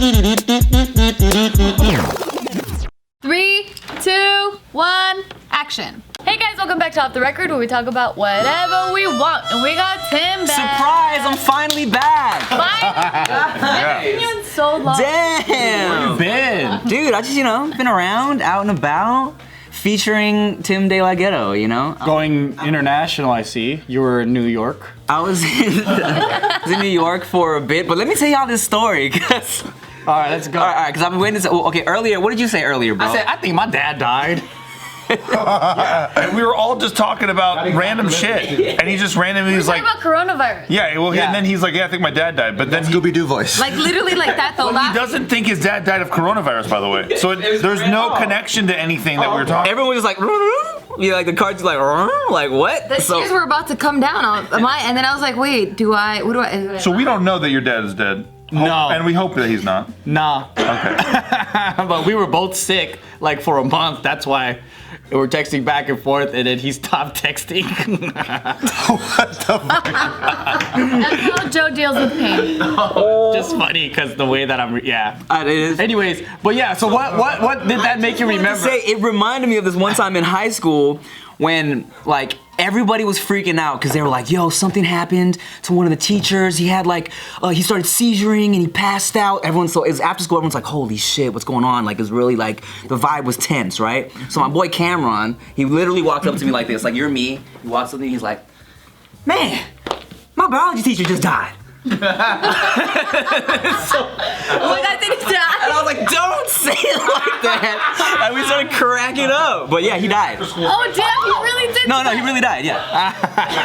3, 2, 1, action. Hey guys, welcome back to Off the Record, where we talk about whatever we want. And we got Tim back. Surprise, I'm finally back. I haven't seen you in so long. Damn. Where you been? Dude, I just, been around, out and about, featuring Tim DeLaGhetto, Going international, I see. You were in New York. I was in New York for a bit, but let me tell y'all this story, because... All right, let's go. All right, because I've been waiting to... Okay, earlier, what did you say earlier, bro? I said, I think my dad died. And we were all just talking about random shit, and he just randomly was like, Talking about coronavirus. "Yeah, well," and then he's like, "Yeah, I think my dad died," but then Scooby-Doo voice. Like literally like that though. he doesn't think his dad died of coronavirus, by the way. So there's no connection to anything that we were talking. Everyone was just like... like the cards like what? The tears were about to come down on my, and then I was like, wait, what do I? So we don't know that your dad is dead. No. And we hope that he's not. Nah. Okay. But we were both sick, like for a month. That's why we were texting back and forth, and then he stopped texting. What the fuck? That's how Joe deals with pain. Just funny, because the way that It is. Anyways, but yeah, so what did that make you remember? It reminded me of this one time in high school when, like, everybody was freaking out because they were like, yo, something happened to one of the teachers. He had he started seizuring and he passed out. It was after school, everyone's like, holy shit, what's going on? Like, it's really like, the vibe was tense, right? So my boy Cameron, he literally walked up to me like this, like, you're me. He walks up to me, he's like, man, my biology teacher just died. Oh my God, did he die? And I was like, don't say it like that. And we started cracking up. But yeah, he died. Oh damn, he really did. No, he really died, yeah.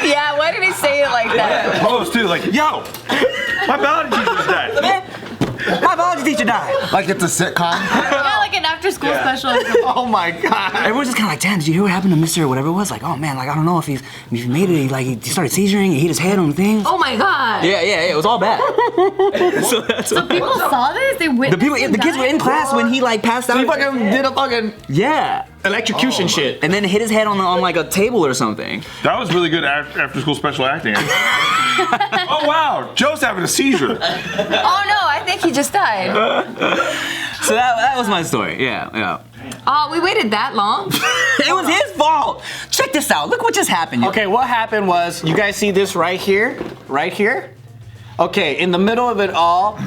Yeah, why did he say it like that? Close too, like, yo, my biology teacher just died. Man, my biology teacher died. Like it's a sitcom? Yeah, like an after-school special. Or something. Oh my God. Everyone's just kind of like, damn, did you hear what happened to Mr. whatever it was? Like, oh man, like, I don't know if he made it. He started seizuring, he hit his head on things. Oh my God. Yeah, it was all bad. So people saw this? They witnessed the kids were in class when he like passed out. He fucking did a fucking electrocution shit. And then hit his head on like a table or something. That was really good after school special acting. Oh wow, Joe's having a seizure. Oh no, I think he just died. So that was my story, yeah. Oh, we waited that long? It was his fault. Check this out, look what just happened. Okay, what happened was, you guys see this right here? Right here? Okay, in the middle of it all,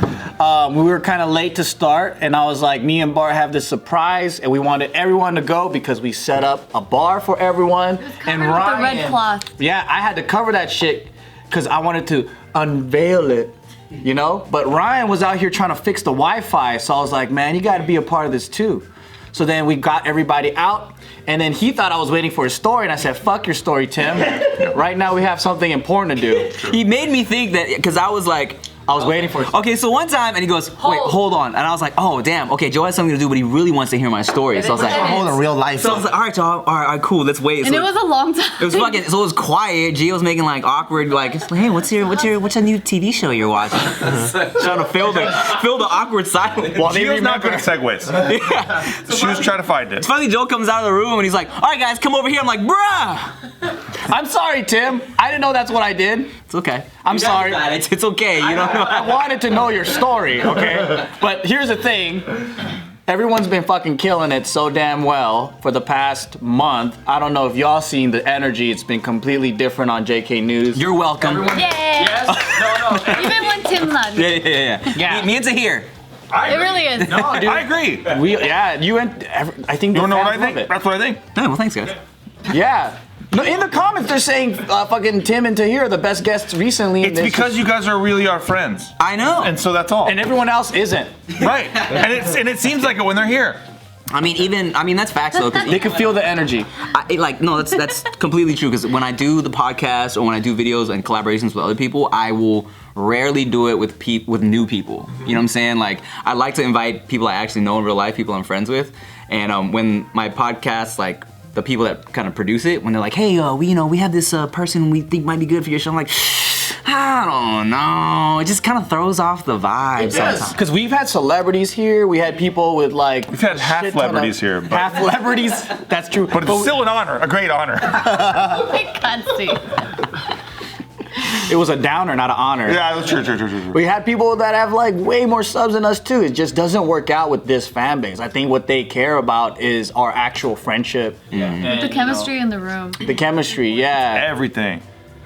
we were kind of late to start, and I was like, me and Bart have this surprise, and we wanted everyone to go because we set up a bar for everyone. And Ryan, with the red cloth. Yeah, I had to cover that shit because I wanted to unveil it, But Ryan was out here trying to fix the Wi-Fi, so I was like, man, you got to be a part of this too. So then we got everybody out, and then he thought I was waiting for his story, and I said, fuck your story, Tim. Right now we have something important to do. He made me think that, because I was waiting for it. Okay, so one time, and he goes, wait, hold on. And I was like, oh, damn, okay, Joe has something to do, but he really wants to hear my story. So I was like, Hold on, real life. So I was like, all right, y'all, all right, cool, let's wait. And so it was a long time. It was fucking, so it was quiet. Gio's making like awkward, like, hey, what's a new TV show you're watching? Trying to fill the awkward silence. Well, Gio's not good at segues. Yeah. She was trying to find it. It's funny, Joe comes out of the room and he's like, all right, guys, come over here. I'm like, bruh. I'm sorry, Tim. I didn't know that's what I did. It's okay. I'm sorry. It's okay. You don't know. I wanted to know your story, okay? But here's the thing. Everyone's been fucking killing it so damn well for the past month. I don't know if y'all seen the energy. It's been completely different on JK News. You're welcome. Yeah. Yes? No. Even when Tim left. Yeah. Me and Zahir. It really is. No, dude. I agree. You went. I think. You wanna know what I fans think? love it. That's what I think. Yeah, well, thanks, guys. Yeah. No, in the comments, they're saying fucking Tim and Tahir are the best guests recently. It's because you guys are really our friends. I know. And so that's all. and everyone else isn't. Right. And it seems like it when they're here. I mean, that's facts though. They can feel the energy. That's completely true. Because when I do the podcast or when I do videos and collaborations with other people, I will rarely do it with new people. You know what I'm saying? Like, I like to invite people I actually know in real life, people I'm friends with. And when my podcast, like, the people that kind of produce it, when they're like, hey, we have this person we think might be good for your show, I'm like, I don't know. It just kind of throws off the vibe sometimes. Because we've had celebrities here. We had people with like. We've had half celebrities here. Half celebrities. That's true. But it's still an honor, a great honor. I can't see. it was a downer, not an honor. Yeah, true. We had people that have like way more subs than us too. It just doesn't work out with this fan base. I think what they care about is our actual friendship. With the chemistry in the room. The chemistry, yeah. Everything.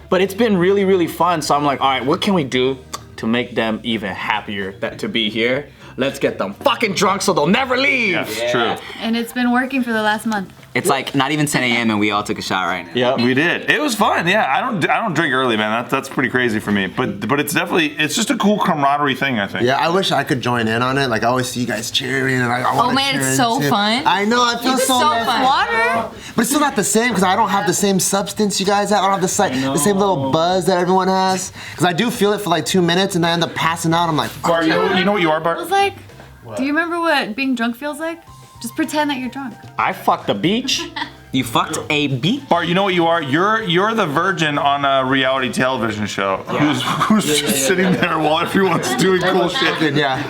But it's been really, really fun. So I'm like, all right, what can we do to make them even happier to be here? Let's get them fucking drunk so they'll never leave. Yes, true. And it's been working for the last month. It's like not even 10 a.m. and we all took a shot right now. Yep. We did. It was fun. Yeah, I don't drink early, man. That's pretty crazy for me. But it's definitely just a cool camaraderie thing, I think. Yeah, I wish I could join in on it. Like I always see you guys cheering, and I want to man, cheer it's so in too. fun. I know, I feel so fun. Water. But it's still not the same because I don't have the same substance you guys have. I don't have the same little buzz that everyone has. Because I do feel it for like 2 minutes, and I end up passing out. I'm like, fuck. Bart, you know what you are, I Bart? was like, do you remember what being drunk feels like? Just pretend that you're drunk. I fucked the beach. You fucked a beat? Bart, you know what you are? You're the virgin on a reality television show who's just sitting there while everyone's doing cool shit. Yeah.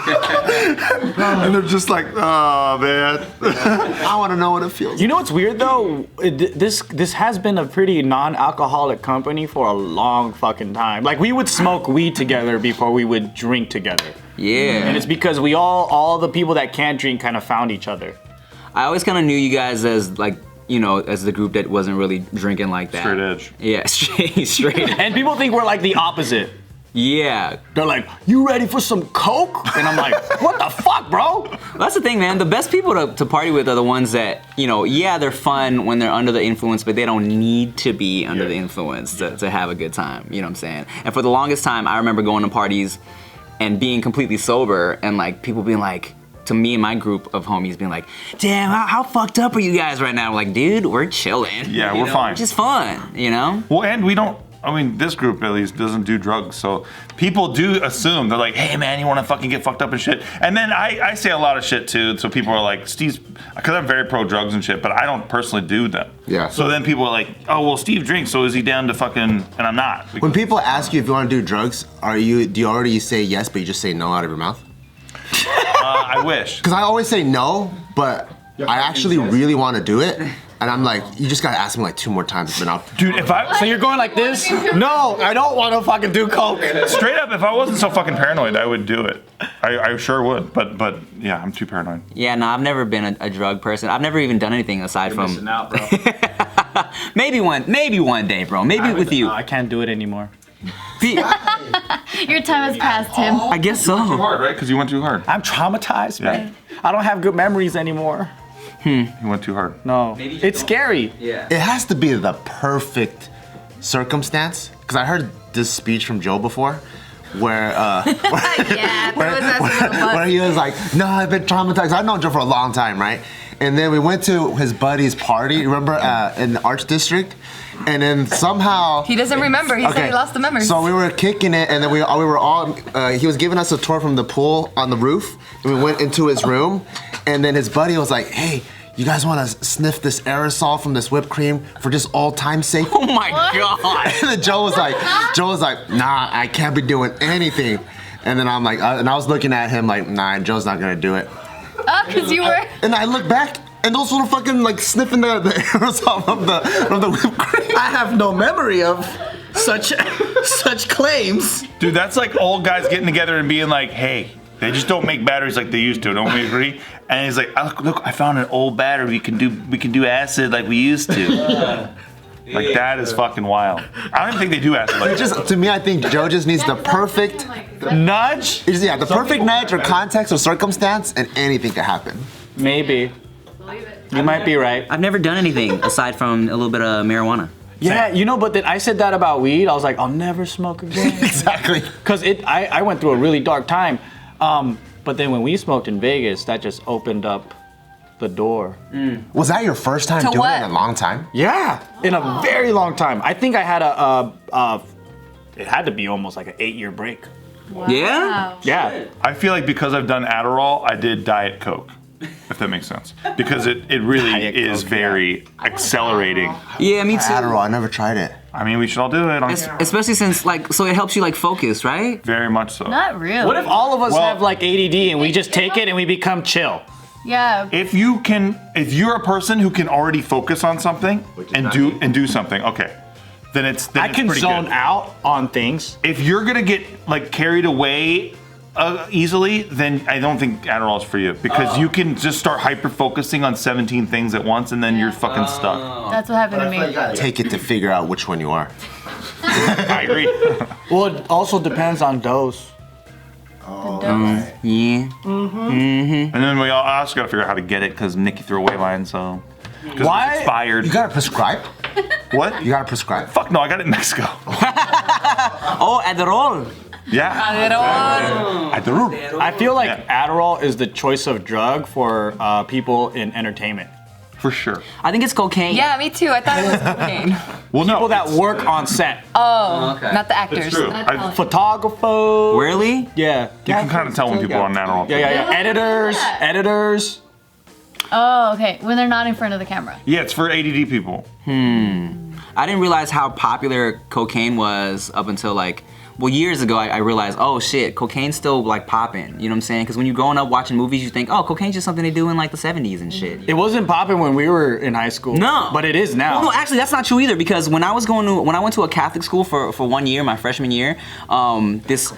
And they're just like, oh, man. I want to know what it feels. You know what's weird though? This has been a pretty non-alcoholic company for a long fucking time. Like we would smoke weed together before we would drink together. Yeah. And it's because we all the people that can't drink kind of found each other. I always kind of knew you guys as like, you know, as the group that wasn't really drinking like that. Straight edge. Yeah, straight edge. And people think we're like the opposite. Yeah. They're like, you ready for some coke? And I'm like, what the fuck, bro? That's the thing, man. The best people to party with are the ones that, you know, yeah, they're fun when they're under the influence, but they don't need to be under the influence to have a good time. You know what I'm saying? And for the longest time, I remember going to parties and being completely sober and like people being like, to me and my group of homies being like, damn, how fucked up are you guys right now? I'm like, dude, we're chilling. Yeah, You we're know, fine. It's just fun, you know? Well, and we don't, I mean, this group at least doesn't do drugs, so people do assume, they're like, hey man, you wanna fucking get fucked up and shit. And then I say a lot of shit too, so people are like, Steve's, because I'm very pro drugs and shit, but I don't personally do them. Yeah. So then people are like, oh, well, Steve drinks, so is he down to fucking, and I'm not. When people ask you if you want to do drugs, do you already say yes, but you just say no out of your mouth? I wish. Because I always say no, but I actually really want to do it. And I'm like, you just gotta ask me like 2 more times, but I'll. Dude, if I, So you're going like this? No, I don't want to fucking do coke. straight up, if I wasn't so fucking paranoid, I would do it. I sure would, but yeah, I'm too paranoid. Yeah, no, I've never been a drug person. I've never even done anything aside from Missing out, bro. maybe one day, bro. Maybe with you. I can't do it anymore. Your time has passed, Tim. I guess so. Too hard, right? Because you went too hard. I'm traumatized, man. I don't have good memories anymore. You went too hard. No, it's scary. Yeah. It has to be the perfect circumstance. Because I heard this speech from Joe before, where Yeah, throw his ass under the bus. where he was like, no, I've been traumatized. I've known Joe for a long time, right? And then we went to his buddy's party, remember, in the Arts District? And then somehow... He doesn't remember. He said he lost the memories. So we were kicking it, and then we were all... he was giving us a tour from the pool on the roof, and we went into his room, and then his buddy was like, hey, you guys want to sniff this aerosol from this whipped cream for just all time's sake? Oh my god. And then Joe was like, nah, I can't be doing anything. And then I'm like, and I was looking at him like, nah, Joe's not gonna do it. Oh, because you were. And I look back, and those little fucking like sniffing the aerosol from the whipped cream. I have no memory of such claims. Dude, that's like old guys getting together and being like, hey, they just don't make batteries like they used to, don't we agree? And he's like, oh, look, I found an old battery. We can do acid like we used to. Like that is fucking wild. I don't even think they do acid like that. To me, I think Joe just needs the perfect Nudge? Yeah, the perfect nudge or context or circumstance, and anything could happen. Maybe. You might be right. I've never done anything aside from a little bit of marijuana. Yeah, you know, but then I said that about weed. I was like, I'll never smoke again. Exactly. Because I went through a really dark time. But then when we smoked in Vegas, that just opened up the door. Was that your first time To doing what? it in a long time? Yeah, in a very long time. I think I had it had to be almost like an 8-year break. Yeah? Yeah. I feel like because I've done Adderall, I did Diet Coke, if that makes sense. Because it really Diet is Coke, very accelerating. Yeah, me too. Adderall, I never tried it. I mean, we should all do it. Especially since so it helps you like focus, right? Very much so. Not really. What if all of us Well- have like ADD and we just take it and we become chill? Yeah. If you're a person who can already focus on something and do something, okay. then it's I can pretty zone good. out on things. If you're gonna get like carried away easily, then I don't think Adderall's for you because you can just start hyper focusing on 17 things at once, and then you're fucking stuck. That's what happened to You me. gotta take it to figure out which one you are. I agree. Well, it also depends on dose. Yeah. And then we also gotta figure out how to get it because Nikki threw away mine, so. Because Why? it's expired. You gotta prescribe? What? You gotta prescribe. Fuck no, I got it in Mexico. Oh, Adderall. Yeah. Adderall. I feel like Yeah. Adderall is the choice of drug for people in entertainment. For sure. I think it's cocaine. Yeah, me too. I thought it was cocaine. Well, no. People that work on set. Oh, not the actors. It's true. Photographer. Really? Yeah. You can kind of tell when people are on Adderall. Yeah. Editors. Oh, okay. When they're not in front of the camera. Yeah, it's for ADD people. I didn't realize how popular cocaine was up until like, well, years ago I realized, oh shit, cocaine's still like popping. You know what I'm saying? Because when you're growing up watching movies, you think, oh, cocaine's just something they do in like the 70s and shit. It wasn't popping when we were in high school. No. But it is now. Well, no, actually, that's not true either. Because when I went to a Catholic school for 1 year, my freshman year, this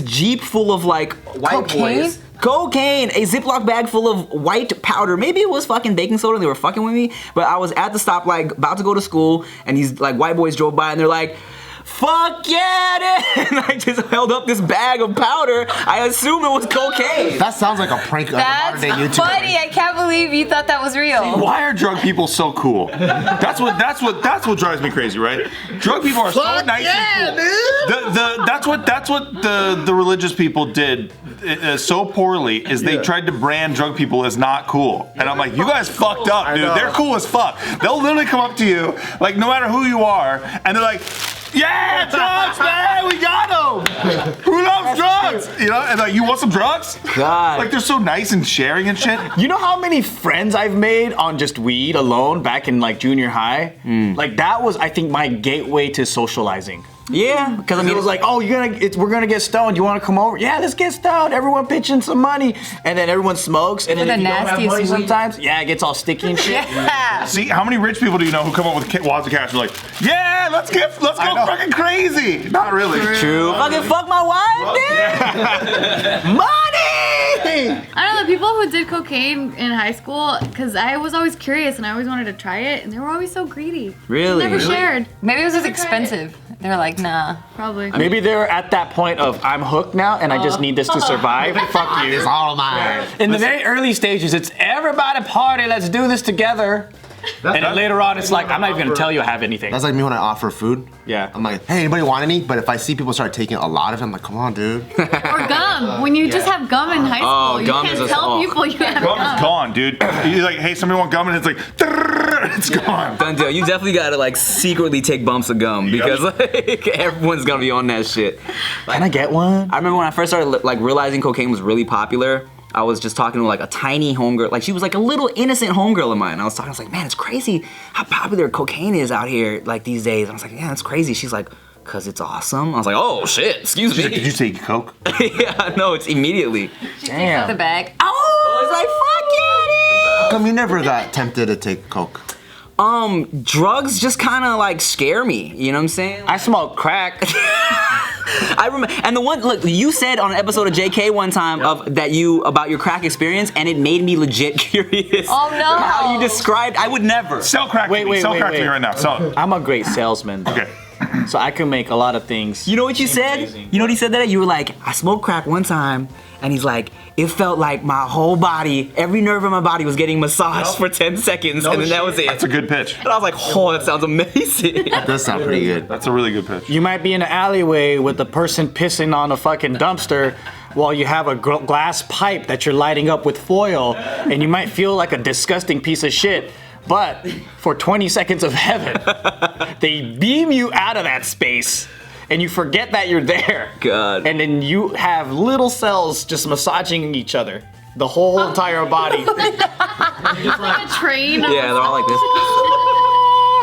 Jeep full of like white Cocaine? boys. Cocaine, a Ziploc bag full of white powder. Maybe it was fucking baking soda and they were fucking with me. But I was at the stop, like about to go to school, and these like white boys drove by and they're like, fuck yeah, dude. And I just held up this bag of powder. I assume it was cocaine. That sounds like a prank of a That's modern day YouTuber. funny. I can't believe you thought that was real. Why are drug people so cool? That's what drives me crazy, right? Drug people are so nice and cool. That's what the religious people did so poorly is they tried to brand drug people as not cool. And I'm like, you guys fucked up, dude. They're cool as fuck. They'll literally come up to you, like no matter who you are, and they're like, yeah, drugs, man, we got them. Who loves drugs? You know, and like, you want some drugs? God. Like they're so nice and sharing and shit. You know how many friends I've made on just weed alone back in like junior high? Like that was, I think, my gateway to socializing. Yeah, because I mean, It was like, oh, we're gonna get stoned. You want to come over? Yeah, let's get stoned. Everyone pitch in some money, and then everyone smokes. And then For if the you don't have nastiest money weed. sometimes, yeah, it gets all sticky and shit. Yeah. See, how many rich people do you know who come up with wads of cash and are like, yeah, let's go fucking crazy. Not really. true. Fucking fuck my wife, dude. Money. I don't know, the people who did cocaine in high school, because I was always curious and I always wanted to try it, and they were always so greedy. Really? Never shared. Maybe it was just Never tried it. expensive. They're like, nah. Probably. Maybe they're at that point of I'm hooked now, and I just need this to survive. Fuck you. It's all mine. In the very early stages, it's everybody party. Let's do this together. And then later on, it's like I'm not even gonna tell you I have anything. That's like me when I offer food. Yeah. I'm like, hey, anybody want any? But if I see people start taking a lot of it, I'm like, come on, dude. Or gum. When you just have gum in high school, Oh, you gum can't is tell people you have Gum is gum. gone, dude. You're like, hey, somebody want gum? And it's like, it's gone. Done deal. You definitely gotta like secretly take bumps of gum because like everyone's gonna be on that shit. Can I get one? I remember when I first started like realizing cocaine was really popular. I was just talking to like a tiny homegirl, like she was like a little innocent homegirl of mine. I was like, man, it's crazy how popular cocaine is out here like these days. I was like, yeah, that's crazy. She's like, cause it's awesome. I was like, oh shit, excuse She's me. like, did you take Coke? Yeah, no, it's immediately. Out the bag. Oh, it's like fuck yeah, How come you never got tempted to take coke? dude. Drugs just kind of like scare me. You know what I'm saying? I smoke crack. I remember, and the one look you said on an episode of JK one time about your crack experience, and it made me legit curious. Oh, no. How you described? I would never. Sell crack to me. Sell crack to me right now. Sell it. I'm a great salesman. Though. Okay. So I can make a lot of things. You know what you said? Amazing. You know what he said that? You were like, I smoked crack one time, and he's like, it felt like my whole body, every nerve in my body was getting massaged for 10 seconds, and then that was it. That's a good pitch. And I was like, oh, that sounds amazing. That does sound pretty good. That's a really good pitch. You might be in an alleyway with the person pissing on a fucking dumpster while you have a glass pipe that you're lighting up with foil, and you might feel like a disgusting piece of shit. But for 20 seconds of heaven, they beam you out of that space, and you forget that you're there. God. And then you have little cells just massaging each other, the whole entire body. Just like a train. Yeah, they're all like this.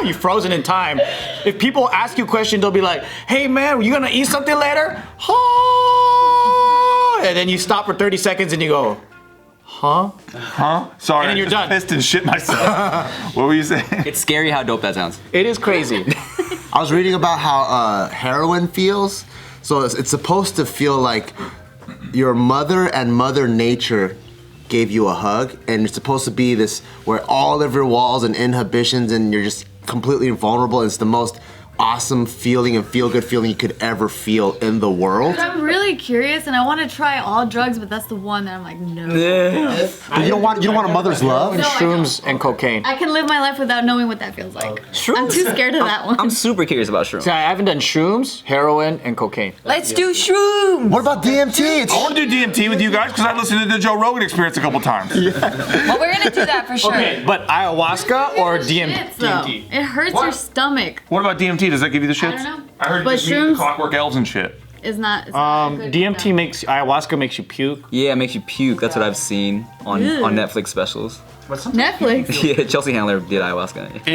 You're frozen in time. If people ask you a question, they'll be like, hey man, are you gonna eat something later? And then you stop for 30 seconds and you go, huh? Sorry, And then you're I just done. pissed and shit myself. What were you saying? It's scary how dope that sounds. It is crazy. I was reading about how heroin feels. So it's supposed to feel like your mother and Mother Nature gave you a hug, and it's supposed to be this where all of your walls and inhibitions and you're just completely invulnerable. It's the most awesome feeling and feel-good feeling you could ever feel in the world. I'm really curious and I want to try all drugs, but that's the one that I'm like, no. But you don't want a mother's love? No, I Shrooms and cocaine. I can live my life without knowing what that feels like. I'm too scared of that one. I'm super curious about shrooms. See, I haven't done shrooms, heroin, and cocaine. Let's do shrooms. What about DMT? I want to do DMT with you guys because I listened to the Joe Rogan Experience a couple times. Well, we're gonna do that for sure. Okay, but ayahuasca or Shits, though. DMT? It hurts your stomach. What about DMT? Does that give you the shits? I don't know. I heard But it gives me shrooms- clockwork elves and shit. It's not good DMT stuff. makes ayahuasca makes you puke. Yeah, it makes you puke. That's what I've seen on Ew. Netflix specials. Netflix. Yeah, Chelsea Handler did ayahuasca.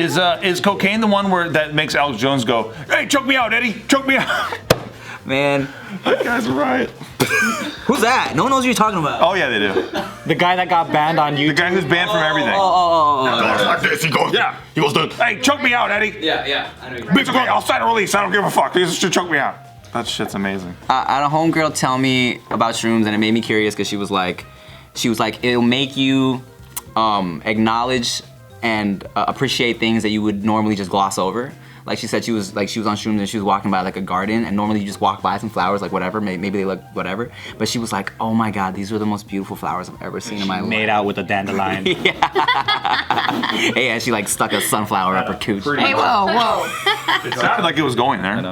Is cocaine the one where that makes Alex Jones go, "Hey, choke me out, Eddie, choke me out"? Man, That guy's right. who's that? No one knows what you're talking about. Oh yeah, they do. The guy that got banned on The YouTube. guy who's banned from everything. Like this, he goes, yeah. He goes, "Hey, choke me out, Eddie." Yeah, I know. Bitch, okay, I'll sign a release. I don't give a fuck. You just choke me out. That shit's amazing. I had a homegirl tell me about shrooms, and it made me curious because she was like, it'll make you acknowledge and appreciate things that you would normally just gloss over. Like she said, she was on shrooms and she was walking by like a garden, and normally you just walk by some flowers, like whatever, maybe they look whatever. But she was like, oh my God, these are the most beautiful flowers I've ever seen in my life. Made out with a dandelion. Hey, and she like stuck a sunflower up her cooch. Hey, whoa. It sounded like it was going there.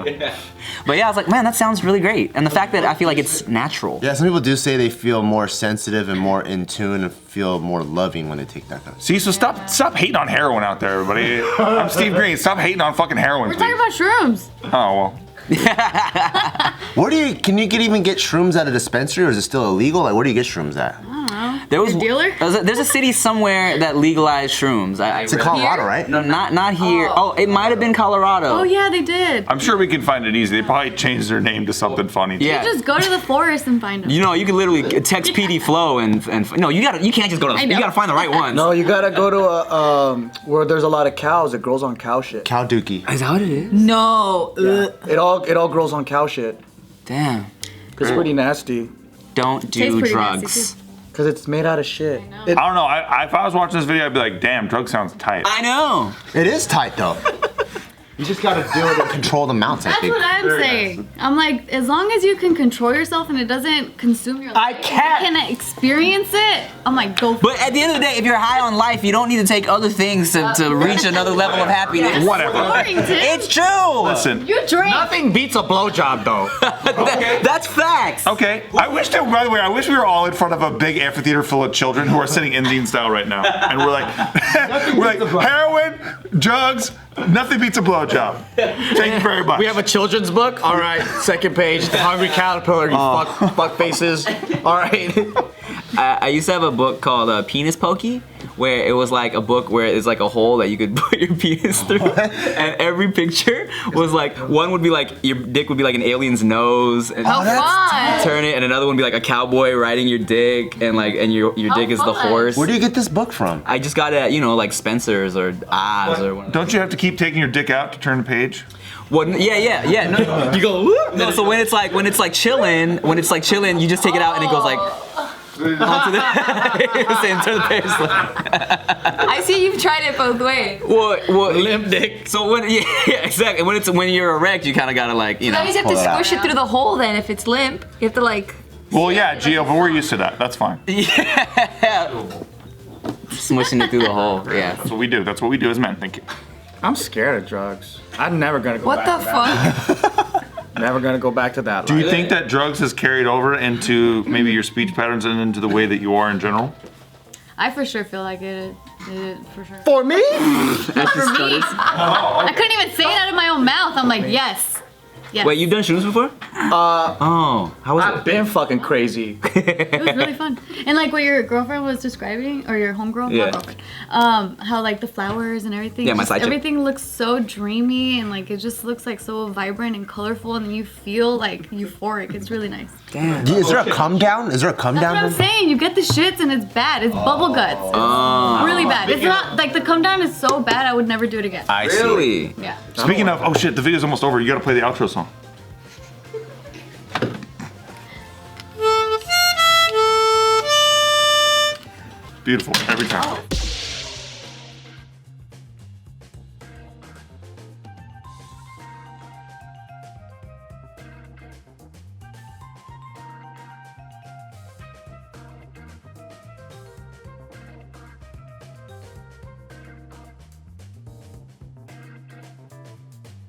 But yeah, I was like, man, that sounds really great. And the fact that I feel like it's natural. Yeah, some people do say they feel more sensitive and more in tune and feel more loving when they take that kind of stuff. See, so stop hating on heroin out there, everybody. I'm Steve Greene. Stop hating on fucking heroin, We're please. talking about shrooms. Oh well. Where do you, can you even get shrooms at a dispensary, or is it still illegal? Like, where do you get shrooms at? There was Your dealer? There's a city somewhere that legalized shrooms. It's in Colorado, right? No, not here. Oh, it might have been Colorado. Oh yeah, they did. I'm sure we can find it easy. They probably changed their name to something funny. Yeah. Just go to the forest and find them. You know, you can literally text PD Flow and no, you can't just go to. I You know. gotta find the right ones. No, you gotta go to a where there's a lot of cows. It grows on cow shit. Cow dookie. Is that what it is? No. It all grows on cow shit. Damn. It's pretty nasty. Don't Tastes do pretty drugs. nasty, Cause it's made out of shit. I don't know. If I was watching this video, I'd be like, damn, drugs sounds tight. I know. It is tight though. You just gotta do it and control the amounts, I That's think. what I'm saying. I'm like, as long as you can control yourself and it doesn't consume your life, I can't. you can experience it. I'm like, go for But at the end of the day, if you're high on life, you don't need to take other things to reach another level of happiness. Whatever. boring, Tim. It's true. Listen. You drink. Nothing beats a blowjob though. That's facts. Okay. I wish that, by the way, I wish we were all in front of a big amphitheater full of children who are sitting Indian style right now. And we're like, heroin, drugs, nothing beats a blowjob. Thank you very much. We have a children's book. All right, second page. The Hungry Caterpillar. You fuck faces. All right. I used to have a book called Penis Pokey, where it was like a book where it's like a hole that you could put your penis through, and every picture was like, one would be like your dick would be like an alien's nose, and How fun. turn it, and another one would be like a cowboy riding your dick, and like your dick is the fun. horse. Where do you get this book from? I just got it at, like Spencer's or Oz or one. Don't you have to keep taking your dick out to turn the page? Well, yeah. No, you go. Whoop. No, so when it's like chilling, you just take it out and it goes like onto the turn the page. I see you've tried it both ways. Well, Limp dick. So when exactly when you're erect, you kind of gotta like That means you have to squish it through the hole then if it's limp. You have to like... Well, yeah, Gio, but we're used to that. That's fine. smushing it through the hole. Yeah. That's what we do. That's what we do as men. Thank you. I'm scared of drugs. I'm never gonna go What back the to that. fuck? Never gonna go back to that. Do you life. think that drugs has carried over into maybe your speech patterns and into the way that you are in general? I for sure feel like it for sure. For me? Not for me. I couldn't even say it out of my own mouth. I'm like, yes. Yes. Wait, you've done shrooms before? Oh, how was I've it? been fucking crazy. It was really fun. And like what your girlfriend was describing, or your homegirl, Yeah. not girlfriend, how like the flowers and everything. Yeah, my just side chick. everything looks so dreamy and like it just looks like so vibrant and colorful, and you feel like euphoric. It's really nice. Damn. Is there a come down? Is there a come That's down? what I'm saying. You get the shits and it's bad. It's bubble guts. It's really bad. It's not like the come down is so bad. I would never do it again. I see. Really? Yeah. Speaking of, oh shit, the video's almost over. You gotta play the outro song. Beautiful, every time.